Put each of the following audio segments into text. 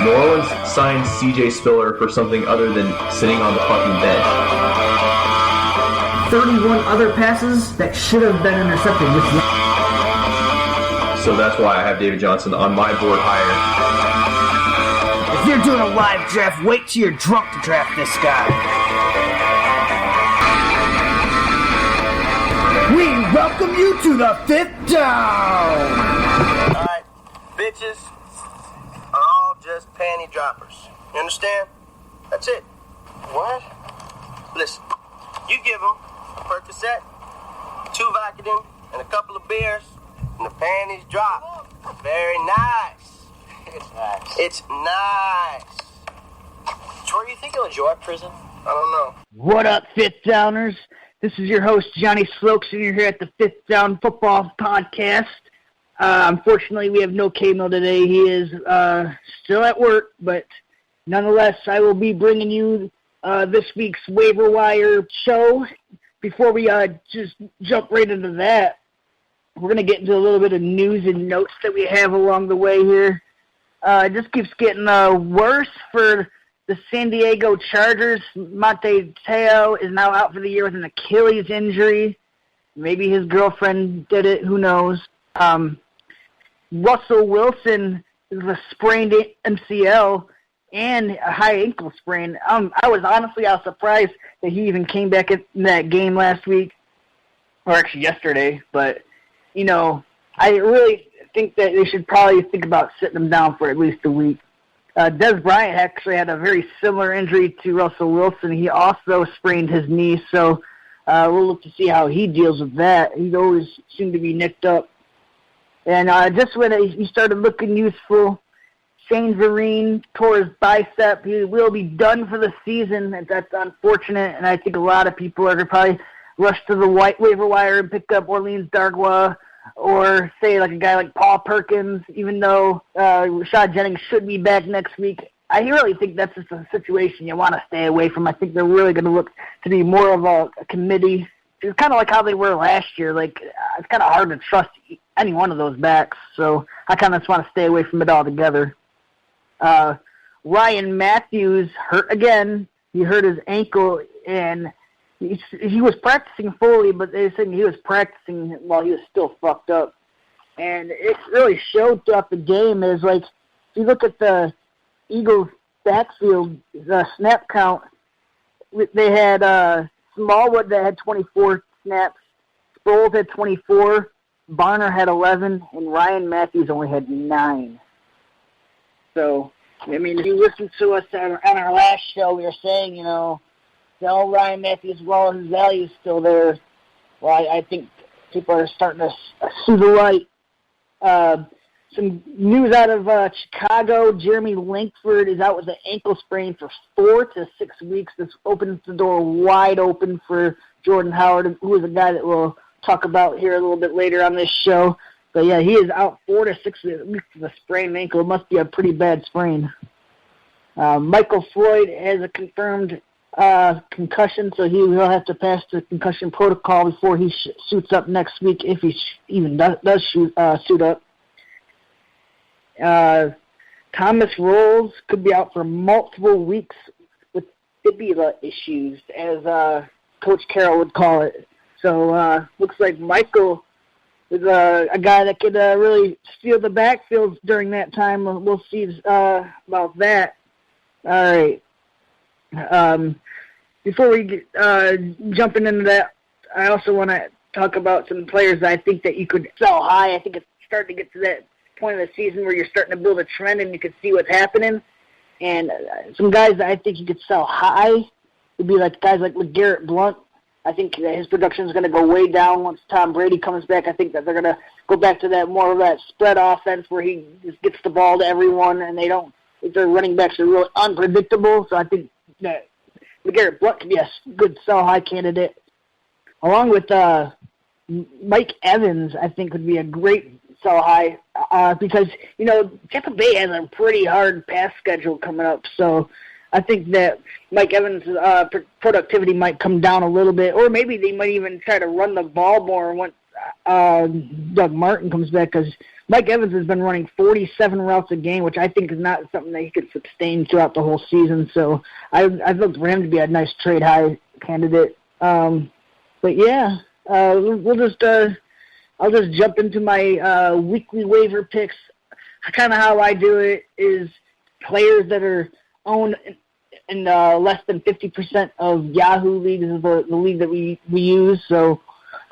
New Orleans signed C.J. Spiller for something other than sitting on the fucking bench. 31 other passes that should have been intercepted. So that's why I have David Johnson on my board higher. If you're doing a live draft, wait till you're drunk to draft this guy. We welcome you to the 5th down. Alright, bitches are all just panty droppers. You understand? That's it. What? Listen, you give them a Percocet, 2 Vicodin, and a couple of beers, and the panties drop. Very nice. It's nice. It's nice. Troy, you think you'll enjoy prison? I don't know. What up, 5th Downers? This is your host, Johnny Slokes, and you're here at the 5th Down Football Podcast. Unfortunately, we have no K-Mill today. He is still at work, but nonetheless, I will be bringing you this week's Waiver Wire show. Before we just jump right into that, we're going to get into a little bit of news and notes that we have along the way here. It just keeps getting worse for the San Diego Chargers. Monte Teo is now out for the year with an Achilles injury. Maybe his girlfriend did it. Who knows? Russell Wilson is a sprained MCL and a high ankle sprain. I was surprised that he even came back in that game last week, or actually yesterday. But, you know, I really think that they should probably think about sitting him down for at least a week. Des Bryant actually had a very similar injury to Russell Wilson. He also sprained his knee, so we'll look to see how he deals with that. He always seemed to be nicked up. And just when he started looking useful, Shane Vereen tore his bicep. He will be done for the season, and that's unfortunate. And I think a lot of people are going to probably rush to the waiver wire and pick up Orleans Darkwa, or say like a guy like Paul Perkins, even though Rashad Jennings should be back next week. I really think that's just a situation you want to stay away from. I think they're really going to look to be more of a committee. It's kind of like how they were last year. Like, it's kind of hard to trust any one of those backs, so I kind of just want to stay away from it altogether. Ryan Matthews hurt again. He hurt his ankle, and he was practicing fully, but they said he was practicing while he was still fucked up. And it really showed throughout the game. Is like, if you look at the Eagles' backfield, the snap count, they had Smallwood that had 24 snaps, Sproles had 24, Barner had 11, and Ryan Matthews only had 9. So, I mean, if you listened to us on our last show, we were saying, you know, Ryan Matthews, while his value is still there, well, I think people are starting to see the light. Some news out of Chicago. Jeremy Langford is out with an ankle sprain for 4 to 6 weeks. This opens the door wide open for Jordan Howard, who is a guy that we'll talk about here a little bit later on this show. But, yeah, he is out 4 to 6 weeks with a sprained ankle. It must be a pretty bad sprain. Michael Floyd has a confirmed concussion, so he will have to pass the concussion protocol before he suits up next week, if he even does suit up. Thomas Rolls could be out for multiple weeks with fibula issues, as Coach Carroll would call it. So looks like Michael is a guy that could really steal the backfield during that time. We'll see about that. All right. Before we get jumping into that, I also want to talk about some players that I think that you could sell high. I think it's starting to get to that point of the season where you're starting to build a trend and you can see what's happening. And some guys that I think you could sell high would be like guys like LeGarrette Blount. I think that his production is going to go way down once Tom Brady comes back. I think that they're going to go back to that more of that spread offense where he just gets the ball to everyone, and their running backs are really unpredictable. So I think that LeGarrette Blount could be a good sell-high candidate. Along with Mike Evans, I think would be a great sell-high because, you know, Tampa Bay has a pretty hard pass schedule coming up. So I think that Mike Evans' productivity might come down a little bit, or maybe they might even try to run the ball more once Doug Martin comes back, because Mike Evans has been running 47 routes a game, which I think is not something that he could sustain throughout the whole season. So I'd look for him to be a nice trade high candidate. But yeah, I'll just jump into my weekly waiver picks. Kind of how I do it is players that are owned in less than 50% of Yahoo leagues is the league that we use. So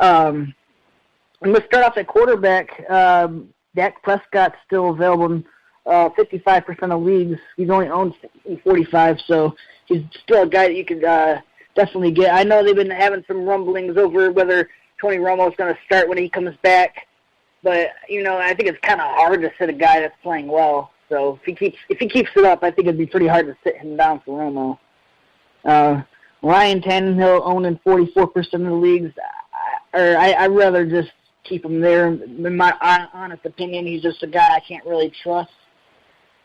I'm going to start off at quarterback. Dak Prescott's still available in 55% of leagues. He's only owned in 45, so he's still a guy that you could definitely get. I know they've been having some rumblings over whether Tony Romo's going to start when he comes back, but I think it's kind of hard to sit a guy that's playing well. So if he keeps it up, I think it'd be pretty hard to sit him down for Romo. Ryan Tannehill owned in 44% of the leagues. I'd rather just keep him there. In my honest opinion, he's just a guy I can't really trust.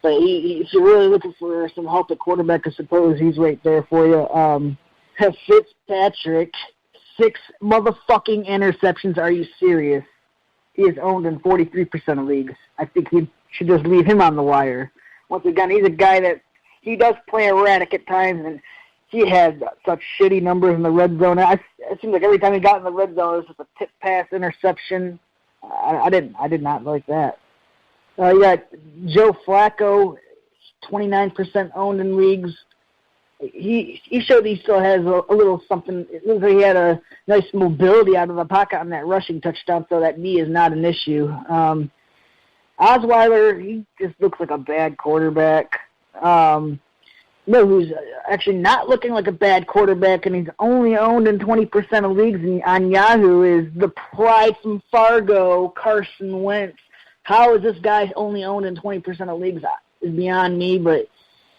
But if you're really looking for some help at quarterback, I suppose he's right there for you. Fitzpatrick, 6 motherfucking interceptions. Are you serious? He is owned in 43% of leagues. I think you should just leave him on the wire. Once again, he's a guy that he does play erratic at times, and he had such shitty numbers in the red zone. It seems like every time he got in the red zone, it was just a tip pass interception. I did not like that. You got Joe Flacco, 29% owned in leagues. He showed he still has a little something. It looks like he had a nice mobility out of the pocket on that rushing touchdown, so that knee is not an issue. Osweiler, he just looks like a bad quarterback. Who's actually not looking like a bad quarterback, and he's only owned in 20% of leagues on Yahoo, is the pride from Fargo, Carson Wentz. How is this guy only owned in 20% of leagues is beyond me, but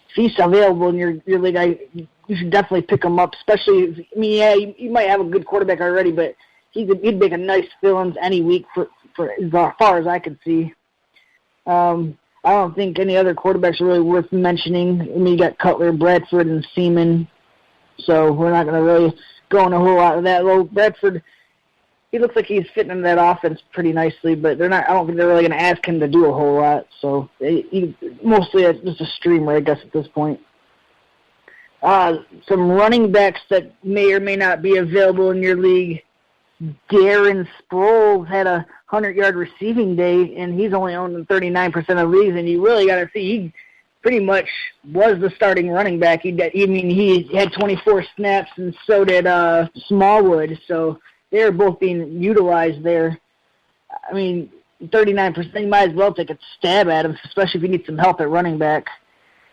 if he's available in your league, you should definitely pick him up, especially, you might have a good quarterback already, but he'd make a nice fill-ins any week for as far as I can see. I don't think any other quarterbacks are really worth mentioning. You got Cutler, Bradford, and Seaman, so we're not going to really go into a whole lot of that. Well, Bradford, he looks like he's fitting into that offense pretty nicely, but I don't think they're really going to ask him to do a whole lot. So mostly it's just a streamer, I guess, at this point. Some running backs that may or may not be available in your league. Darren Sproles had a 100-yard receiving day, and he's only owned in 39% of leagues, and you really got to see he pretty much was the starting running back. He had 24 snaps, and so did Smallwood, so they're both being utilized there. 39%, you might as well take a stab at him, especially if you need some help at running back.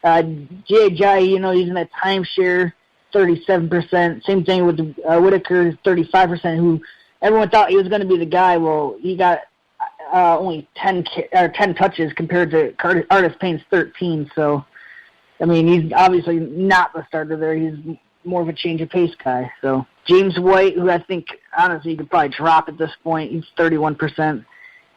J.J., he's in that timeshare, 37%. Same thing with Whitaker, 35%, who everyone thought he was going to be the guy. Well, he got only 10 touches compared to Artis Payne's 13. So, he's obviously not the starter there. He's more of a change of pace guy. So, James White, who I think, honestly, you could probably drop at this point. He's 31%.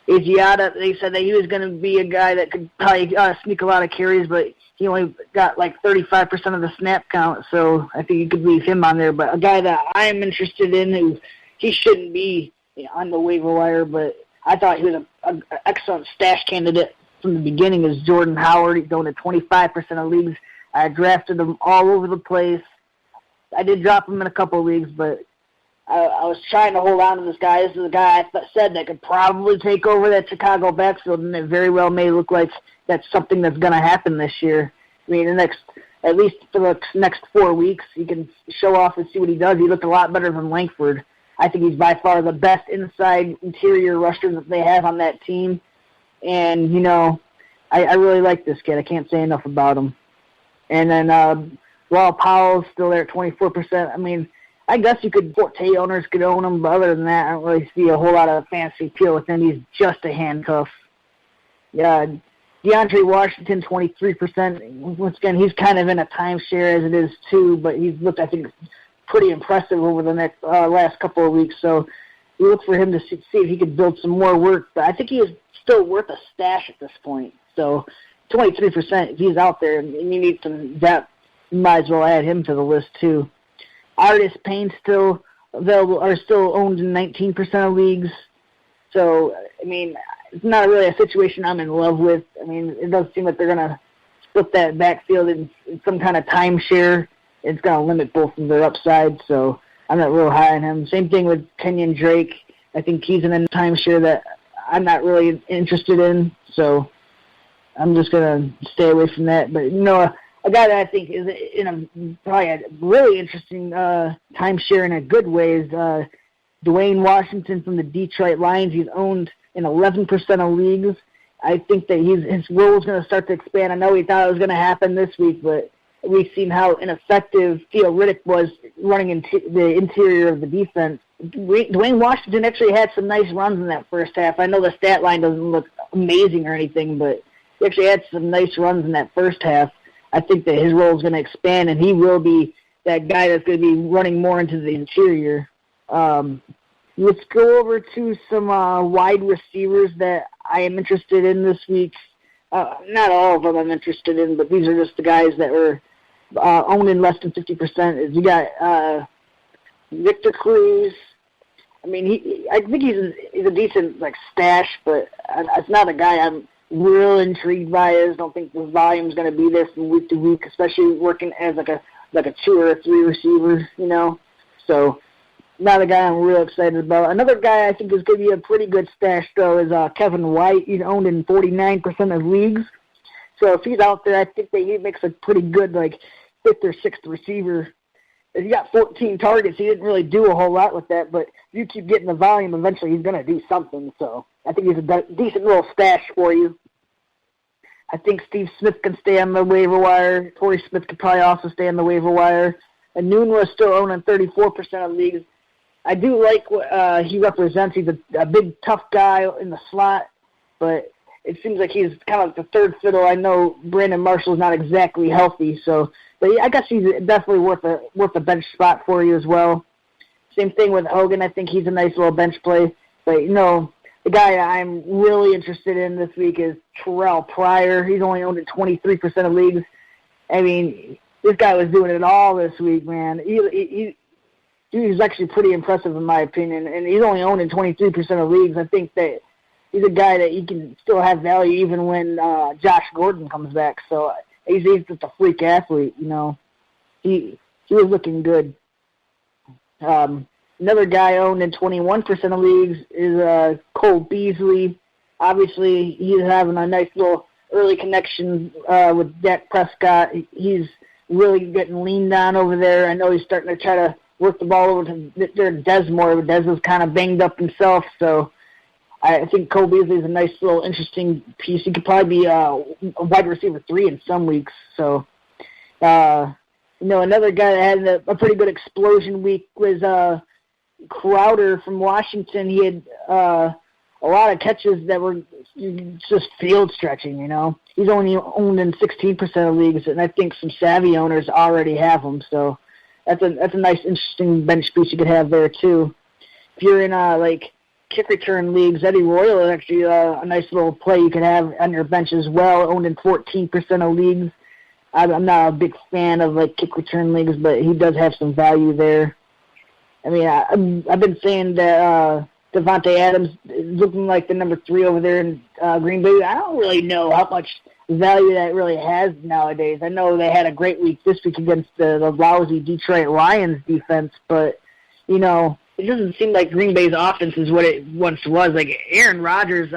Igiata, they said that he was going to be a guy that could probably sneak a lot of carries, but he only got like 35% of the snap count, so I think you could leave him on there. But a guy that I'm interested in, who he shouldn't be on the waiver wire, but I thought he was an excellent stash candidate from the beginning, is Jordan Howard. He's going to 25% of leagues. I drafted him all over the place. I did drop him in a couple of leagues, but I was trying to hold on to this guy. This is a guy I said that could probably take over that Chicago backfield, and it very well may look like that's something that's going to happen this year. At least for the next 4 weeks, he can show off and see what he does. He looked a lot better than Langford. I think he's by far the best inside interior rusher that they have on that team. And, I really like this kid. I can't say enough about him. And then Raul Powell's still there at 24%. I guess Forte owners could own him, but other than that, I don't really see a whole lot of fancy appeal with him. He's just a handcuff. Yeah, DeAndre Washington, 23%. Once again, he's kind of in a timeshare as it is too, but he's looked, I think, pretty impressive over the last couple of weeks. So we look for him to see if he could build some more work. But I think he is still worth a stash at this point. So 23%, if he's out there and you need some depth, you might as well add him to the list too. Artis Payne still available, are still owned in 19% of leagues. So, it's not really a situation I'm in love with. I mean, it does seem like they're going to split that backfield in some kind of timeshare. It's going to limit both of their upside, so I'm not real high on him. Same thing with Kenyon Drake. I think he's in a timeshare that I'm not really interested in, so I'm just going to stay away from that. But, a guy that I think is in probably a really interesting timeshare in a good way is Dwayne Washington from the Detroit Lions. He's owned in 11% of leagues. I think that his role is going to start to expand. I know he thought it was going to happen this week, but we've seen how ineffective Theo Riddick was running the interior of the defense. Dwayne Washington actually had some nice runs in that first half. I know the stat line doesn't look amazing or anything, but he actually had some nice runs in that first half. I think that his role is going to expand, and he will be that guy that's going to be running more into the interior. Let's go over to some wide receivers that I am interested in this week. Not all of them I'm interested in, but these are just the guys that were owned in less than 50%. You got Victor Cruz. I mean, I think he's a decent stash, but it's not a guy I'm real intrigued by. I just don't think the volume's going to be there from week to week, especially working as like a 2 or a 3 receiver, So not a guy I'm real excited about. Another guy I think is going to be a pretty good stash, though, is Kevin White. He's owned in 49% of leagues. So if he's out there, I think that he makes a pretty good 5th or 6th receiver. If he got 14 targets, he didn't really do a whole lot with that, but if you keep getting the volume, eventually he's going to do something. So I think he's a decent little stash for you. I think Steve Smith can stay on the waiver wire. Torrey Smith could probably also stay on the waiver wire. And Nunez still owned in 34% of leagues. I do like what he represents. He's a big, tough guy in the slot, but it seems like he's kind of like the third fiddle. I know Brandon Marshall's not exactly healthy, but I guess he's definitely worth a bench spot for you as well. Same thing with Hogan. I think he's a nice little bench play. But, the guy I'm really interested in this week is Terrell Pryor. He's only owned in 23% of leagues. I mean, this guy was doing it all this week, man. He was actually pretty impressive in my opinion, and he's only owned in 23% of leagues. I think that he's a guy that he can still have value even when Josh Gordon comes back. So he's just a freak athlete, He was looking good. Another guy owned in 21% of leagues is Cole Beasley. Obviously, he's having a nice little early connection with Dak Prescott. He's really getting leaned on over there. I know he's starting to try to work the ball over to Dez more, but Dez is kind of banged up himself, so I think Cole Beasley is a nice little interesting piece. He could probably be a wide receiver 3 in some weeks. So, another guy that had a pretty good explosion week was Crowder from Washington. He had a lot of catches that were just field stretching, He's only owned in 16% of leagues, and I think some savvy owners already have him. So that's a nice, interesting bench piece you could have there, too. If you're in, kick return leagues, Eddie Royal is actually a nice little play you could have on your bench as well, owned in 14% of leagues. I'm not a big fan of kick return leagues, but he does have some value there. I mean, I've been saying that Devontae Adams is looking like the number 3 over there in Green Bay. I don't really know how much value that really has nowadays. I know they had a great week this week against the lousy Detroit Lions defense, but it doesn't seem like Green Bay's offense is what it once was. Aaron Rodgers,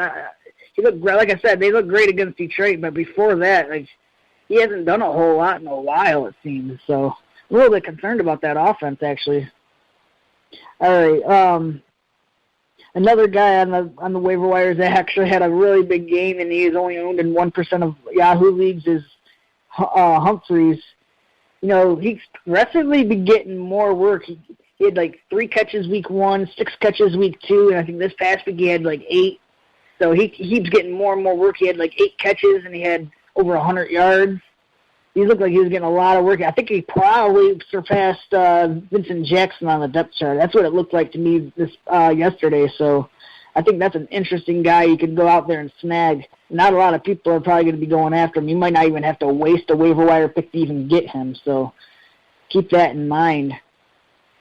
he looked great. Like I said, they looked great against Detroit, but before that, he hasn't done a whole lot in a while, it seems. So I'm a little bit concerned about that offense, actually. All right, another guy on the waiver wires that actually had a really big game, and he is only owned in 1% of Yahoo leagues, is Humphreys. He's progressively been getting more work. He had 3 catches week 1, 6 catches week 2, and I think this past week he had 8. So he keeps getting more and more work. He had 8 catches, and he had over 100 yards. He looked like he was getting a lot of work. I think he probably surpassed Vincent Jackson on the depth chart. That's what it looked like to me this yesterday. So I think that's an interesting guy you could go out there and snag. Not a lot of people are probably going to be going after him. You might not even have to waste a waiver wire pick to even get him. So keep that in mind.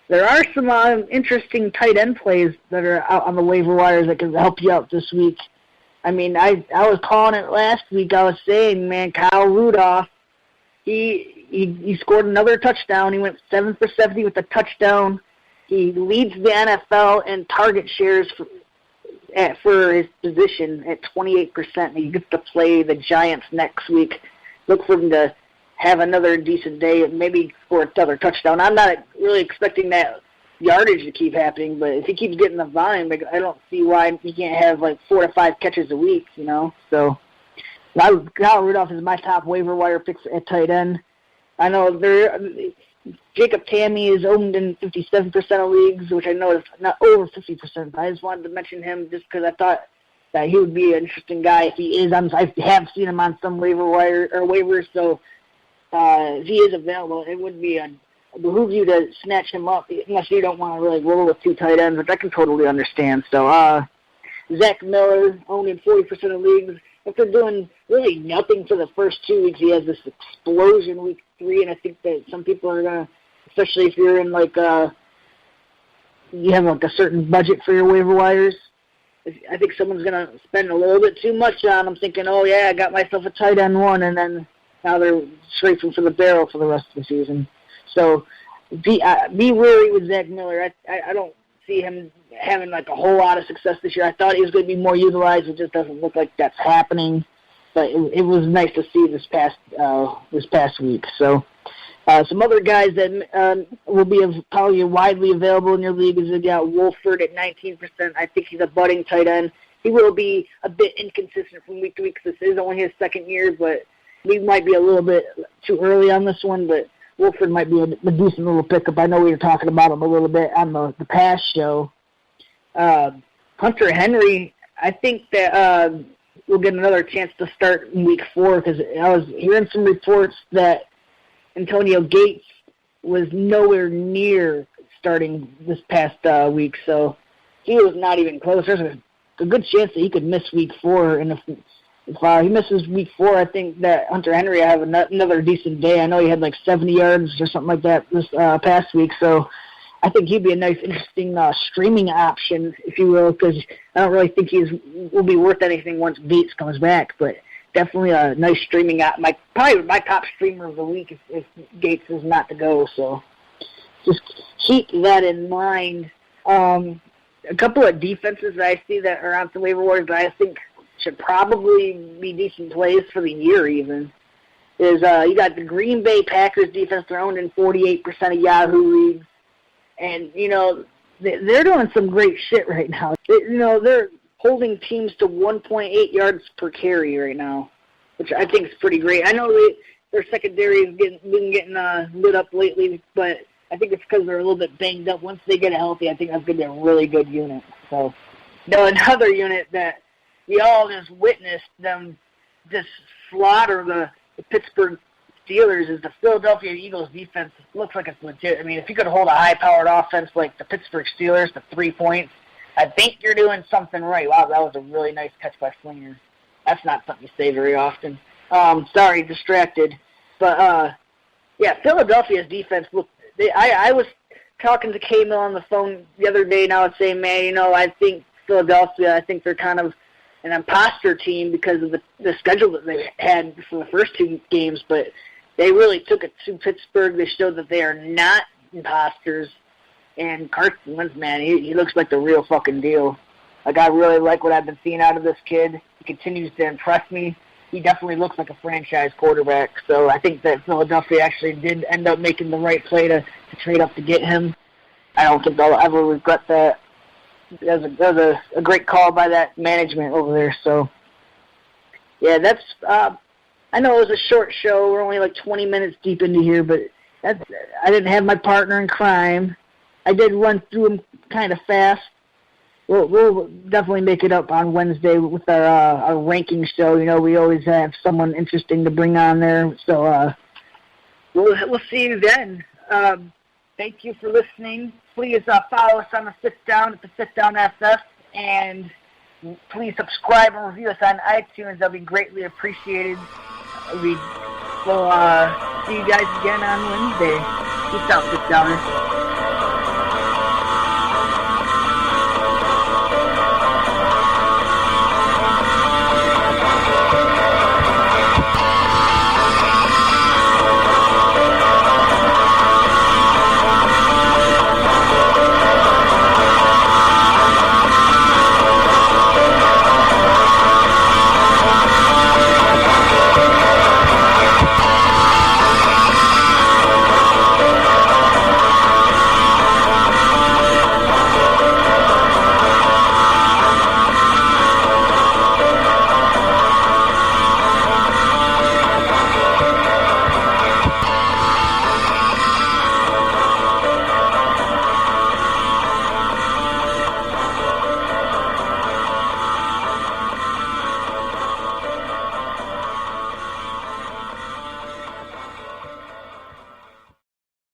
There are some interesting tight end plays that are out on the waiver wires that can help you out this week. I mean, I was calling it last week. I was saying, man, Kyle Rudolph, he scored another touchdown. He went 7 for 70 with a touchdown. He leads the NFL in target shares for his position at 28%. He gets to play the Giants next week. Look for him to have another decent day, maybe score another touchdown. I'm not really expecting that yardage to keep happening, but if he keeps getting the volume, I don't see why he can't have like 4 to 5 catches a week, you know. So Kyle Rudolph is my top waiver wire pick at tight end. I know Jacob Tammy is owned in 57% of leagues, which I know is not over 50%. I just wanted to mention him just because I thought that he would be an interesting guy if he is. I have seen him on some waivers, so if he is available, it would behoove you to snatch him up unless you don't want to really roll with 2 tight ends, which I can totally understand. So Zach Miller, owned in 40% of leagues. If they're doing really nothing for the first 2 weeks, he has this explosion week 3, and I think that some people are going to, especially if you're in you have like a certain budget for your waiver wires, I think someone's going to spend a little bit too much on them thinking, oh yeah, I got myself a tight end 1, and then now they're scraping for the barrel for the rest of the season. So be wary with Zach Miller. I don't see him having like a whole lot of success this year. I thought he was going to be more utilized. It just doesn't look like that's happening. But it was nice to see this past week. So some other guys that will be probably widely available in your league is got Wolford at 19%. I think he's a budding tight end. He will be a bit inconsistent from week to week because this is only his second year, but we might be a little bit too early on this one, but Wolford might be a decent little pickup. I know we were talking about him a little bit on the past show. Hunter Henry, I think that we'll get another chance to start in week 4 because I was hearing some reports that Antonio Gates was nowhere near starting this past week, so he was not even close. There's a good chance that he could miss week 4, and if he misses week 4, I think that Hunter Henry will have another decent day. I know he had like 70 yards or something like that this past week, so I think he'd be a nice, interesting streaming option, if you will, because I don't really think will be worth anything once Gates comes back, but definitely a nice streaming probably my top streamer of the week if Gates is not to go, so just keep that in mind. A couple of defenses that I see that are on the waiver wires that I think should probably be decent plays for the year even, is you got the Green Bay Packers defense. They're owned in 48% of Yahoo leagues. And, you know, they're doing some great shit right now. They're holding teams to 1.8 yards per carry right now, which I think is pretty great. I know their secondary has been getting lit up lately, but I think it's because they're a little bit banged up. Once they get healthy, I think that's going to be a really good unit. So, another unit that we all just witnessed them just slaughter the Pittsburgh Steelers is the Philadelphia Eagles defense. Looks like it's legit. I mean, if you could hold a high-powered offense like the Pittsburgh Steelers to 3 points, I think you're doing something right. Wow, that was a really nice catch by Slinger. That's not something you say very often. Sorry, distracted. But, yeah, Philadelphia's defense, I was talking to K-Mill on the phone the other day, and I was saying, man, I think Philadelphia, I think they're kind of an imposter team because of the schedule that they had for the first 2 games, but they really took it to Pittsburgh. They showed that they are not imposters. And Carson Wentz, man, he looks like the real fucking deal. Like, I really like what I've been seeing out of this kid. He continues to impress me. He definitely looks like a franchise quarterback. So I think that Philadelphia actually did end up making the right play to trade up to get him. I don't think they'll ever regret that. That was a great call by that management over there. So, yeah, that's I know it was a short show. We're only like 20 minutes deep into here, but I didn't have my partner in crime. I did run through them kind of fast. We'll definitely make it up on Wednesday with our ranking show. We always have someone interesting to bring on there. So we'll see you then. Thank you for listening. Please follow us on the Sit Down at the Sit Down SF, and please subscribe and review us on iTunes. That'll be greatly appreciated. We'll see you guys again on Wednesday. Peace out, Sit Downers.